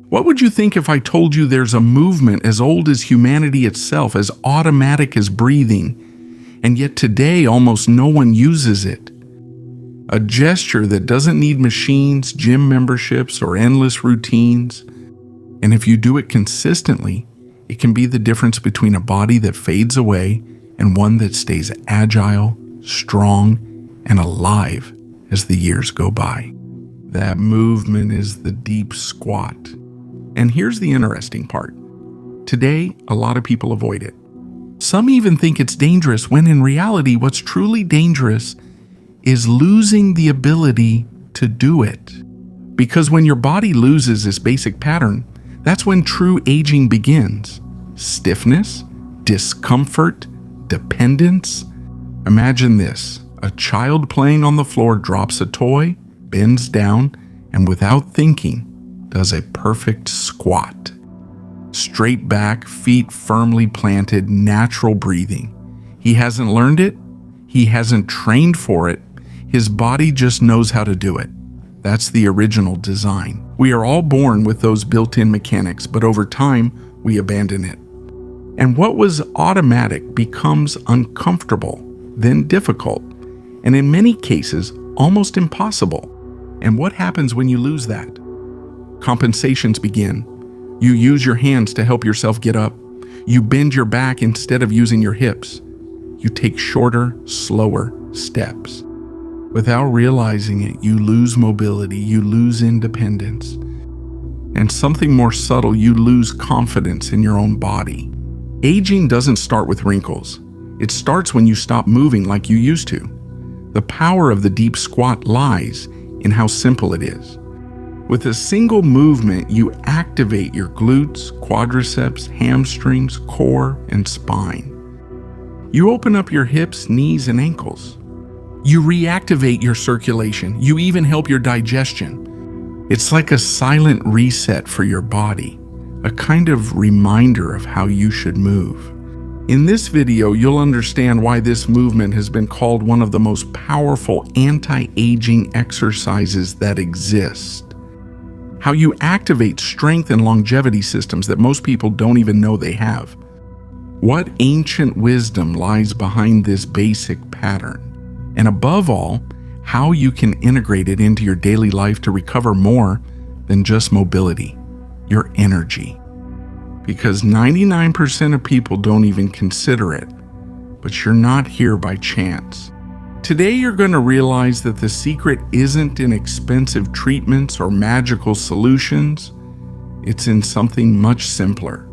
What would you think if I told you there's a movement as old as humanity itself, as automatic as breathing, and yet today almost no one uses it? A gesture that doesn't need machines, gym memberships, or endless routines. And if you do it consistently, it can be the difference between a body that fades away and one that stays agile, strong, and alive as the years go by. That movement is the deep squat. And here's the interesting part. Today, a lot of people avoid it. Some even think it's dangerous when in reality, what's truly dangerous is losing the ability to do it. Because when your body loses this basic pattern, that's when true aging begins. Stiffness, discomfort, dependence. Imagine this. A child playing on the floor drops a toy, bends down, and without thinking, does a perfect squat. Straight back, feet firmly planted, natural breathing. He hasn't learned it. He hasn't trained for it. His body just knows how to do it. That's the original design. We are all born with those built-in mechanics, but over time, we abandon it. And what was automatic becomes uncomfortable, then difficult, and in many cases, almost impossible. And what happens when you lose that? Compensations begin. You use your hands to help yourself get up. You bend your back instead of using your hips. You take shorter, slower steps. Without realizing it, you lose mobility, you lose independence. And something more subtle, you lose confidence in your own body. Aging doesn't start with wrinkles. It starts when you stop moving like you used to. The power of the deep squat lies in how simple it is. With a single movement, you activate your glutes, quadriceps, hamstrings, core, and spine. You open up your hips, knees, and ankles. You reactivate your circulation. You even help your digestion. It's like a silent reset for your body, a kind of reminder of how you should move. In this video, you'll understand why this movement has been called one of the most powerful anti-aging exercises that exist. How you activate strength and longevity systems that most people don't even know they have. What ancient wisdom lies behind this basic pattern? And above all, how you can integrate it into your daily life to recover more than just mobility, your energy. Because 99% of people don't even consider it, but you're not here by chance. Today you're going to realize that the secret isn't in expensive treatments or magical solutions. It's in something much simpler.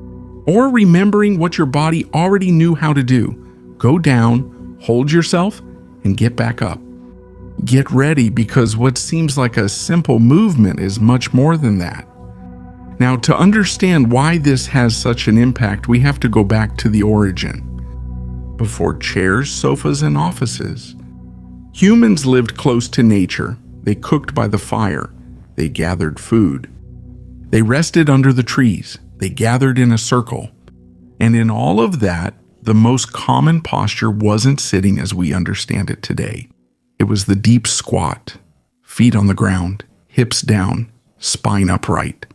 Or remembering what your body already knew how to do. Go down, hold yourself, and get back up. Get ready, because what seems like a simple movement is much more than that. Now, to understand why this has such an impact, we have to go back to the origin. Before chairs, sofas, and offices, humans lived close to nature. They cooked by the fire. They gathered food. They rested under the trees. They gathered in a circle. And in all of that, the most common posture wasn't sitting as we understand it today. It was the deep squat, feet on the ground, hips down, spine upright.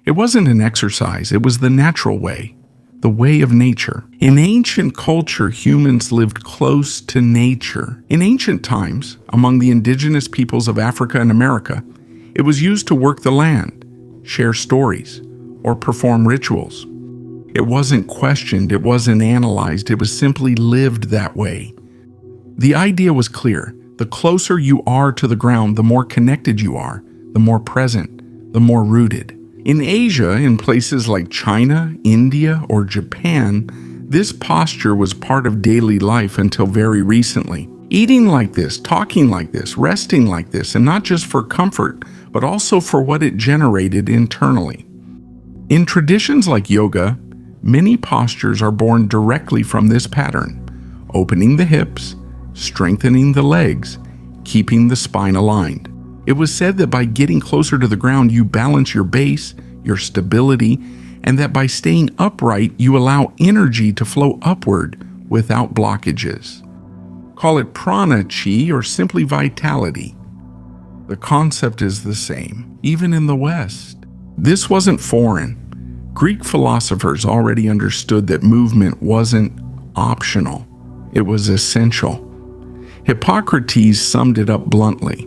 It wasn't an exercise, it was the natural way, the way of nature. In ancient culture, humans lived close to nature. In ancient times, among the indigenous peoples of Africa and America, it was used to work the land, share stories, or perform rituals. It wasn't questioned, it wasn't analyzed, it was simply lived that way. The idea was clear. The closer you are to the ground, the more connected you are, the more present, the more rooted. In Asia, in places like China, India, or Japan, this posture was part of daily life until very recently. Eating like this, talking like this, resting like this, and not just for comfort, but also for what it generated internally. In traditions like yoga, many postures are born directly from this pattern, opening the hips, strengthening the legs, keeping the spine aligned. It was said that by getting closer to the ground, you balance your base, your stability, and that by staying upright, you allow energy to flow upward without blockages. Call it prana, chi, or simply vitality. The concept is the same, even in the West. This wasn't foreign. Greek philosophers already understood that movement wasn't optional. It was essential. Hippocrates summed it up bluntly.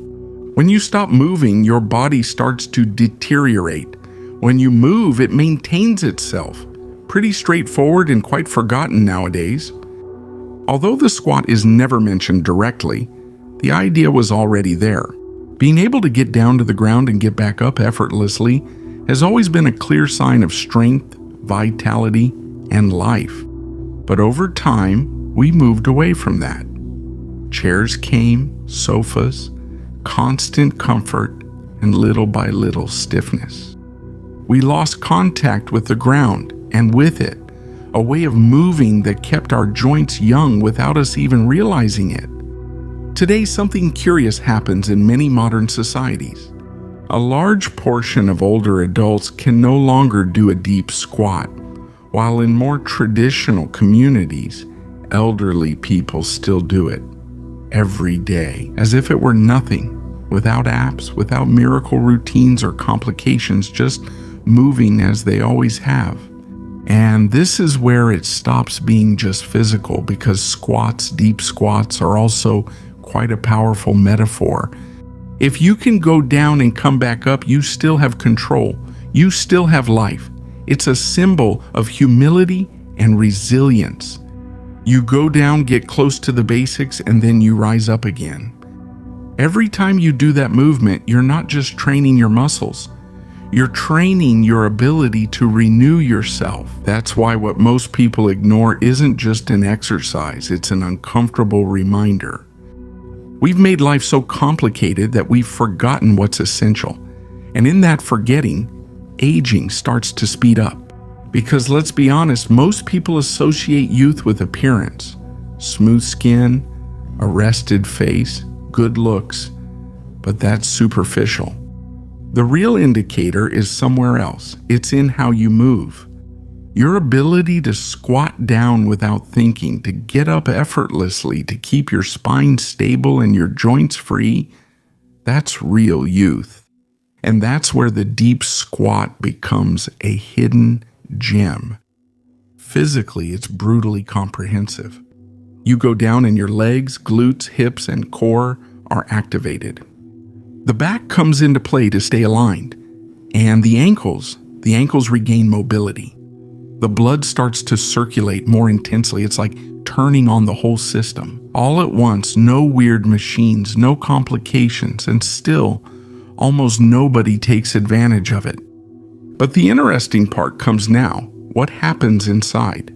When you stop moving, your body starts to deteriorate. When you move, it maintains itself. Pretty straightforward and quite forgotten nowadays. Although the squat is never mentioned directly, the idea was already there. Being able to get down to the ground and get back up effortlessly has always been a clear sign of strength, vitality, and life. But over time, we moved away from that. Chairs came, sofas, constant comfort, and little by little stiffness. We lost contact with the ground, and with it, a way of moving that kept our joints young without us even realizing it. Today, something curious happens in many modern societies. A large portion of older adults can no longer do a deep squat, while in more traditional communities, elderly people still do it every day, as if it were nothing, without apps, without miracle routines or complications, just moving as they always have. And this is where it stops being just physical, because squats, deep squats, are also quite a powerful metaphor. If you can go down and come back up, you still have control. You still have life. It's a symbol of humility and resilience. You go down, get close to the basics, and then you rise up again. Every time you do that movement, you're not just training your muscles. You're training your ability to renew yourself. That's why what most people ignore isn't just an exercise, it's an uncomfortable reminder. We've made life so complicated that we've forgotten what's essential. And in that forgetting, aging starts to speed up. Because let's be honest, most people associate youth with appearance. Smooth skin, a rested face, good looks, but that's superficial. The real indicator is somewhere else. It's in how you move. Your ability to squat down without thinking, to get up effortlessly, to keep your spine stable and your joints free, that's real youth. And that's where the deep squat becomes a hidden gem. Physically, it's brutally comprehensive. You go down and your legs, glutes, hips, and core are activated. The back comes into play to stay aligned, and the ankles regain mobility. The blood starts to circulate more intensely. It's like turning on the whole system. All at once, no weird machines, no complications, and still, almost nobody takes advantage of it. But the interesting part comes now. What happens inside?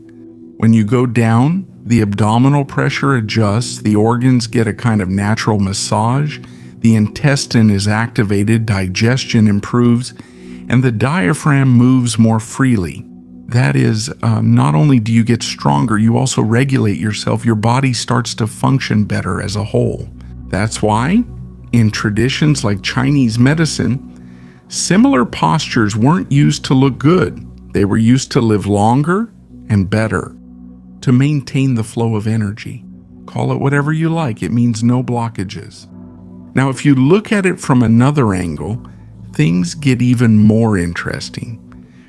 When you go down, the abdominal pressure adjusts, the organs get a kind of natural massage, the intestine is activated, digestion improves, and the diaphragm moves more freely. That is, not only do you get stronger, you also regulate yourself. Your body starts to function better as a whole. That's why, in traditions like Chinese medicine, similar postures weren't used to look good. They were used to live longer and better, to maintain the flow of energy. Call it whatever you like, it means no blockages. Now, if you look at it from another angle, things get even more interesting,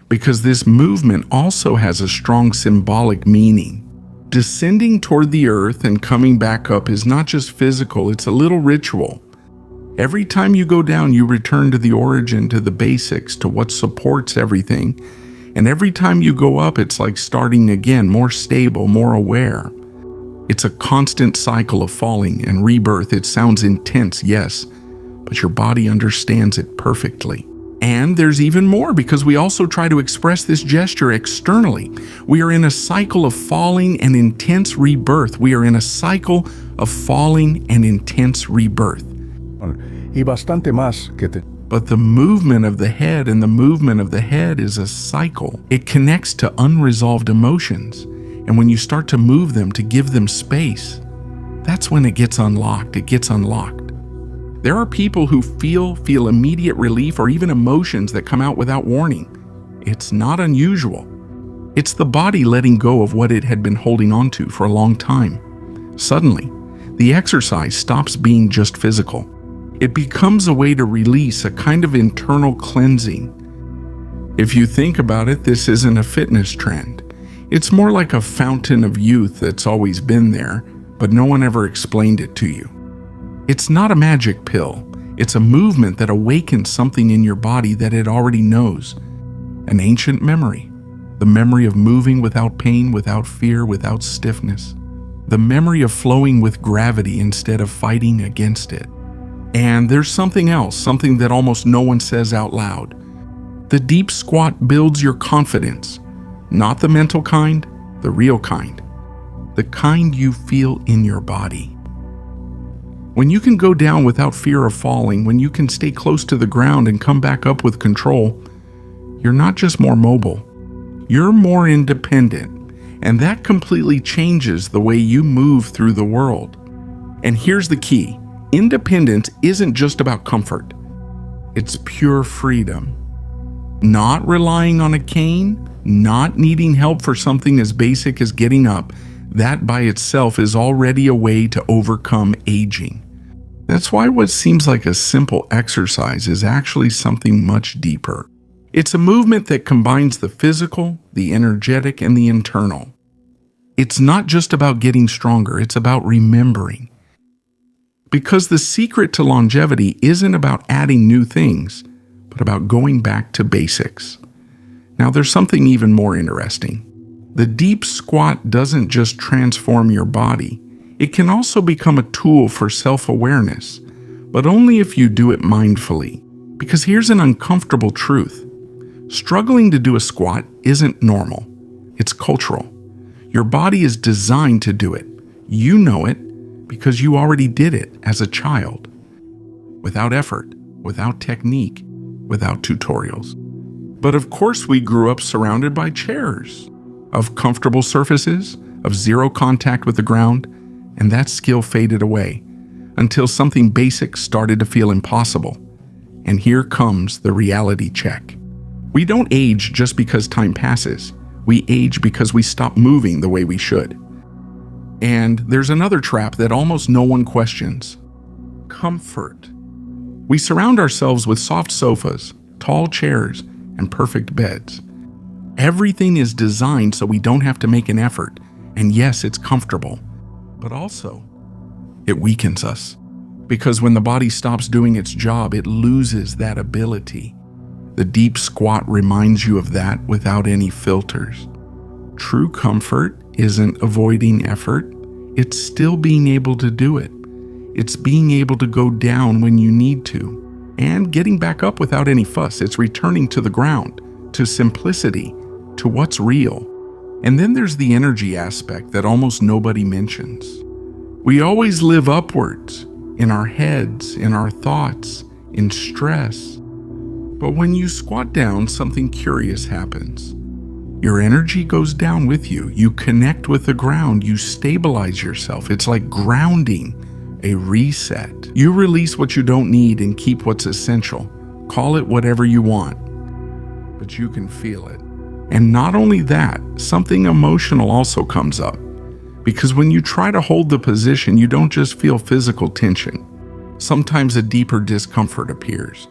because this movement also has a strong symbolic meaning. Descending toward the earth and coming back up is not just physical, it's a little ritual. Every time you go down, you return to the origin, to the basics, to what supports everything. And every time you go up, it's like starting again, more stable, more aware. It's a constant cycle of falling and rebirth. It sounds intense, yes, but your body understands it perfectly. And there's even more, because we also try to express this gesture externally. We are in a cycle of falling and intense rebirth. We are in a cycle of falling and intense rebirth. Y bastante más que te... But the movement of the head and the movement of the head is a cycle. It connects to unresolved emotions. And when you start to move them, to give them space, that's when it gets unlocked. It gets unlocked. There are people who feel immediate relief or even emotions that come out without warning. It's not unusual. It's the body letting go of what it had been holding on to for a long time. Suddenly, the exercise stops being just physical. It becomes a way to release a kind of internal cleansing. If you think about it, this isn't a fitness trend. It's more like a fountain of youth that's always been there, but no one ever explained it to you. It's not a magic pill. It's a movement that awakens something in your body that it already knows. An ancient memory. The memory of moving without pain, without fear, without stiffness. The memory of flowing with gravity instead of fighting against it. And there's something else, something that almost no one says out loud. The deep squat builds your confidence. Not the mental kind, the real kind. The kind you feel in your body. When you can go down without fear of falling, when you can stay close to the ground and come back up with control, you're not just more mobile, you're more independent. And that completely changes the way you move through the world. And here's the key. Independence isn't just about comfort. It's pure freedom. Not relying on a cane, not needing help for something as basic as getting up. That by itself is already a way to overcome aging. That's why what seems like a simple exercise is actually something much deeper. It's a movement that combines the physical, the energetic, and the internal. It's not just about getting stronger, it's about remembering. Because the secret to longevity isn't about adding new things, but about going back to basics. Now there's something even more interesting. The deep squat doesn't just transform your body, it can also become a tool for self-awareness, but only if you do it mindfully. Because here's an uncomfortable truth. Struggling to do a squat isn't normal, it's cultural. Your body is designed to do it. You know it because you already did it as a child. Without effort, without technique, without tutorials. But of course we grew up surrounded by chairs, of comfortable surfaces, of zero contact with the ground, and that skill faded away until something basic started to feel impossible. And here comes the reality check. We don't age just because time passes. We age because we stop moving the way we should. And there's another trap that almost no one questions. Comfort. We surround ourselves with soft sofas, tall chairs, and perfect beds. Everything is designed so we don't have to make an effort. And yes, it's comfortable. But also, it weakens us. Because when the body stops doing its job, it loses that ability. The deep squat reminds you of that without any filters. True comfort isn't avoiding effort. It's still being able to do it. It's being able to go down when you need to. And getting back up without any fuss. It's returning to the ground, to simplicity, to what's real. And then there's the energy aspect that almost nobody mentions. We always live upwards, in our heads, in our thoughts, in stress. But when you squat down, something curious happens. Your energy goes down with you. You connect with the ground. You stabilize yourself. It's like grounding, a reset. You release what you don't need and keep what's essential. Call it whatever you want, but you can feel it. And not only that, something emotional also comes up. Because when you try to hold the position, you don't just feel physical tension. Sometimes a deeper discomfort appears.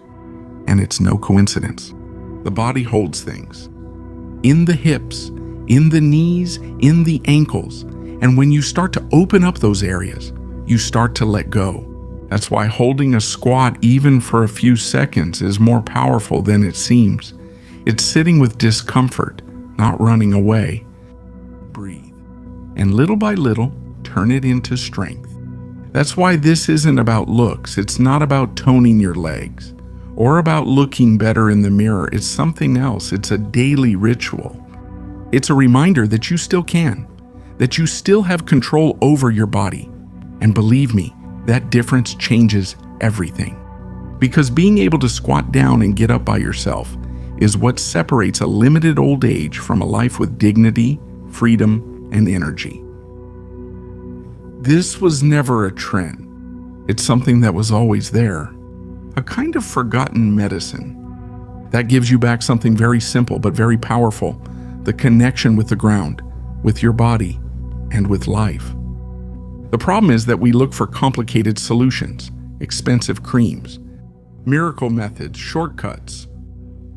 And it's no coincidence. The body holds things. In the hips, in the knees, in the ankles. And when you start to open up those areas, you start to let go. That's why holding a squat even for a few seconds is more powerful than it seems. It's sitting with discomfort, not running away. Breathe. And little by little, turn it into strength. That's why this isn't about looks. It's not about toning your legs or about looking better in the mirror. It's something else. It's a daily ritual. It's a reminder that you still can, that you still have control over your body. And believe me, that difference changes everything. Because being able to squat down and get up by yourself is what separates a limited old age from a life with dignity, freedom, and energy. This was never a trend. It's something that was always there. A kind of forgotten medicine that gives you back something very simple but very powerful, the connection with the ground, with your body, and with life. The problem is that we look for complicated solutions, expensive creams, miracle methods, shortcuts.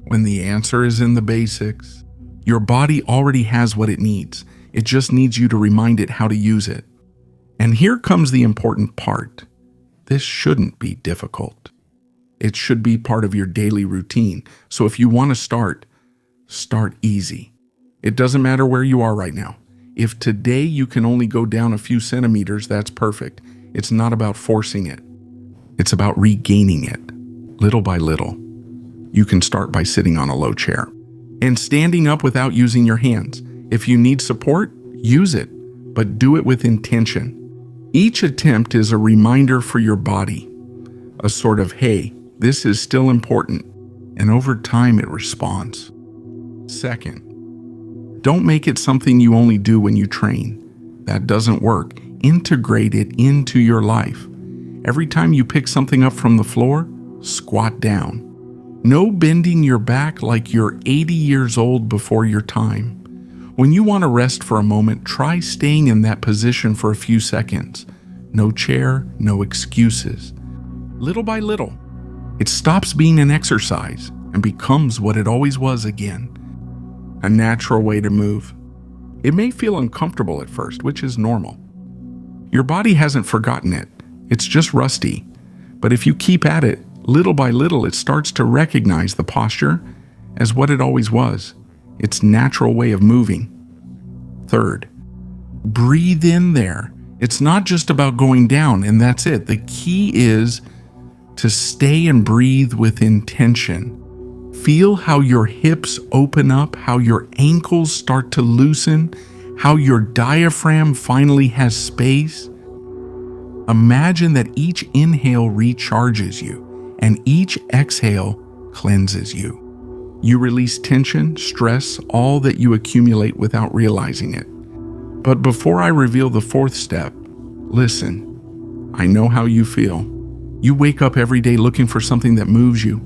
When the answer is in the basics, your body already has what it needs. It just needs you to remind it how to use it. And here comes the important part. This shouldn't be difficult. It should be part of your daily routine. So if you want to start easy. It doesn't matter where you are right now. If today you can only go down a few centimeters, that's perfect. It's not about forcing it. It's about regaining it, little by little. You can start by sitting on a low chair and standing up without using your hands. If you need support, use it, but do it with intention. Each attempt is a reminder for your body, a sort of, hey, this is still important, and over time it responds. Second, don't make it something you only do when you train. That doesn't work. Integrate it into your life. Every time you pick something up from the floor, squat down. No bending your back like you're 80 years old before your time. When you want to rest for a moment, try staying in that position for a few seconds. No chair, no excuses. Little by little, it stops being an exercise and becomes what it always was again. A natural way to move. It may feel uncomfortable at first, which is normal. Your body hasn't forgotten it. It's just rusty. But if you keep at it, little by little, it starts to recognize the posture as what it always was, its natural way of moving. Third, breathe in there. It's not just about going down, and that's it. The key is to stay and breathe with intention. Feel how your hips open up, how your ankles start to loosen, how your diaphragm finally has space. Imagine that each inhale recharges you and each exhale cleanses you. You release tension, stress, all that you accumulate without realizing it. But before I reveal the fourth step, listen. I know how you feel. You wake up every day looking for something that moves you,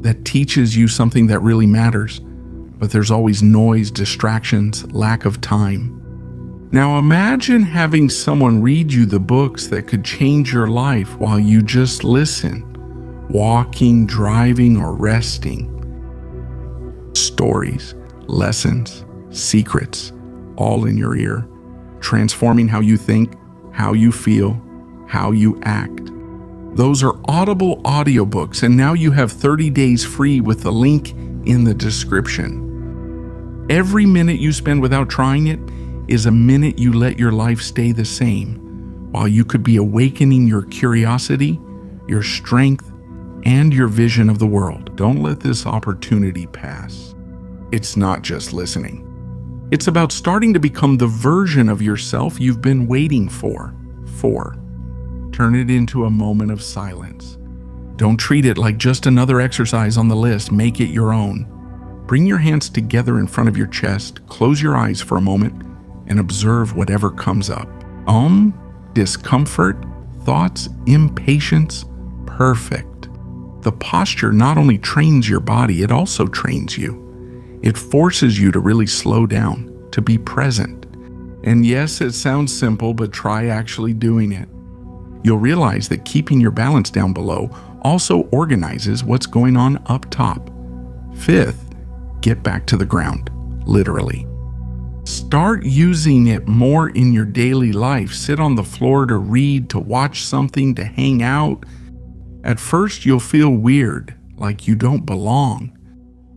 that teaches you something that really matters. But there's always noise, distractions, lack of time. Now imagine having someone read you the books that could change your life while you just listen, walking, driving, or resting. Stories, lessons, secrets, all in your ear, transforming how you think, how you feel, how you act. Those are Audible audiobooks, and now you have 30 days free with the link in the description. Every minute you spend without trying it is a minute you let your life stay the same, while you could be awakening your curiosity, your strength, and your vision of the world. Don't let this opportunity pass. It's not just listening. It's about starting to become the version of yourself you've been waiting for. 4. Turn it into a moment of silence. Don't treat it like just another exercise on the list. Make it your own. Bring your hands together in front of your chest, close your eyes for a moment, and observe whatever comes up. Discomfort, thoughts, impatience, perfect. The posture not only trains your body, it also trains you. It forces you to really slow down, to be present. And yes, it sounds simple, but try actually doing it. You'll realize that keeping your balance down below also organizes what's going on up top. 5th, get back to the ground, literally. Start using it more in your daily life. Sit on the floor to read, to watch something, to hang out. At first, you'll feel weird, like you don't belong.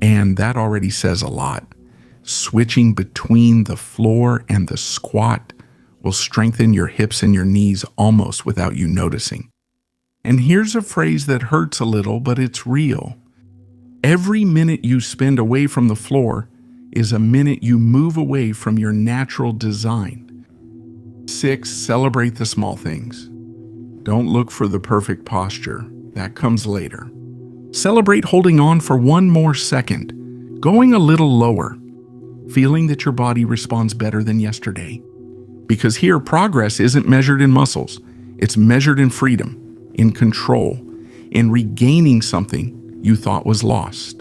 And that already says a lot. Switching between the floor and the squat will strengthen your hips and your knees almost without you noticing. And here's a phrase that hurts a little, but it's real. Every minute you spend away from the floor is a minute you move away from your natural design. 6, celebrate the small things. Don't look for the perfect posture. That comes later. Celebrate holding on for one more second, going a little lower, feeling that your body responds better than yesterday. Because here, progress isn't measured in muscles. It's measured in freedom, in control, in regaining something you thought was lost.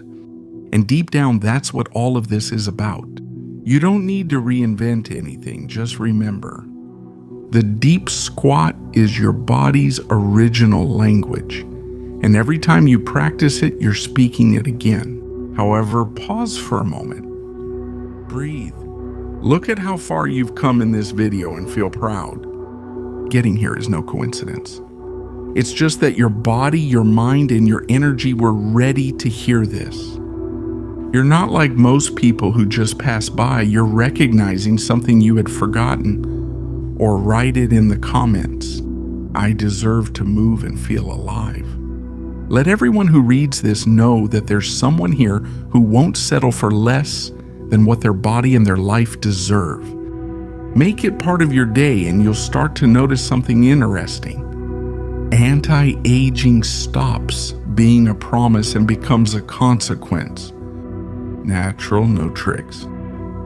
And deep down, that's what all of this is about. You don't need to reinvent anything. Just remember, The deep squat is your body's original language, and every time you practice it, you're speaking it again. However, pause for a moment. Breathe. Look at how far you've come in this video and feel proud. Getting here is no coincidence. It's just that your body, your mind, and your energy were ready to hear this. You're not like most people who just pass by. You're recognizing something you had forgotten. Or write it in the comments. I deserve to move and feel alive. Let everyone who reads this know that there's someone here who won't settle for less than what their body and their life deserve. Make it part of your day and you'll start to notice something interesting. Anti-aging stops being a promise and becomes a consequence. Natural, no tricks.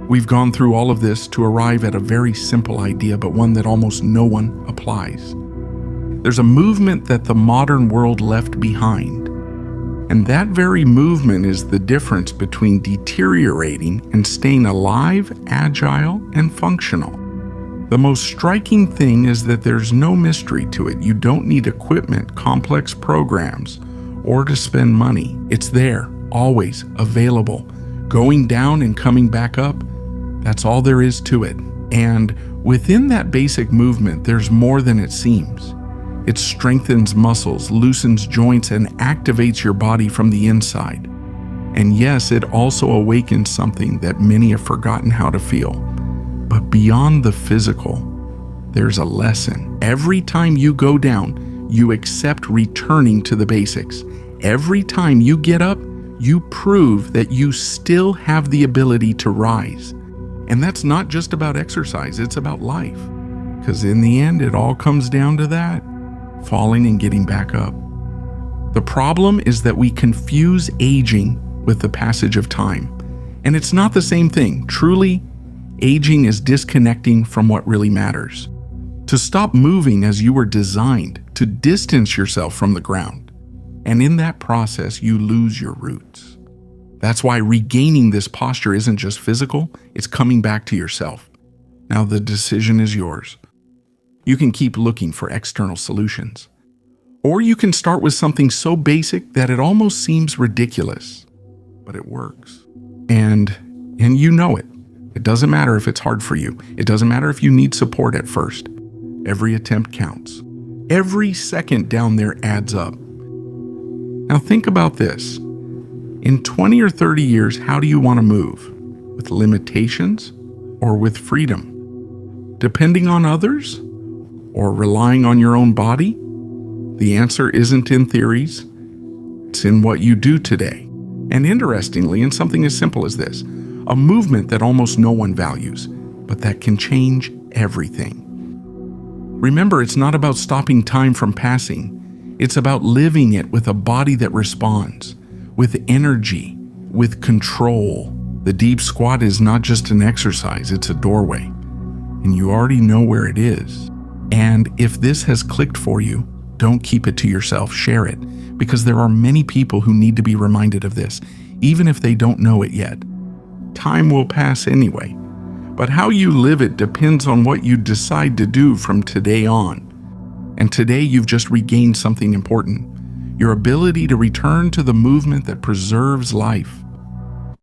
We've gone through all of this to arrive at a very simple idea, but one that almost no one applies. There's a movement that the modern world left behind, and that very movement is the difference between deteriorating and staying alive, agile, and functional. The most striking thing is that there's no mystery to it. You don't need equipment, complex programs, or to spend money. It's there, always available, going down and coming back up. That's all there is to it. And within that basic movement, there's more than it seems. It strengthens muscles, loosens joints, and activates your body from the inside. And yes, it also awakens something that many have forgotten how to feel. But beyond the physical, there's a lesson. Every time you go down, you accept returning to the basics. Every time you get up, you prove that you still have the ability to rise. And that's not just about exercise, it's about life. Because in the end, it all comes down to that, falling and getting back up. The problem is that we confuse aging with the passage of time. And it's not the same thing. Truly, aging is disconnecting from what really matters. To stop moving as you were designed, to distance yourself from the ground. And in that process, you lose your roots. That's why regaining this posture isn't just physical, it's coming back to yourself. Now the decision is yours. You can keep looking for external solutions. Or you can start with something so basic that it almost seems ridiculous, but it works. And you know it. It doesn't matter if it's hard for you. It doesn't matter if you need support at first. Every attempt counts. Every second down there adds up. Now think about this. In 20 or 30 years, how do you want to move? With limitations or with freedom? Depending on others or relying on your own body? The answer isn't in theories, it's in what you do today. And interestingly, in something as simple as this, a movement that almost no one values, but that can change everything. Remember, it's not about stopping time from passing. It's about living it with a body that responds. With energy, with control. The deep squat is not just an exercise, it's a doorway. And you already know where it is. And if this has clicked for you, don't keep it to yourself, share it. Because there are many people who need to be reminded of this, even if they don't know it yet. Time will pass anyway. But how you live it depends on what you decide to do from today on. And today you've just regained something important. Your ability to return to the movement that preserves life.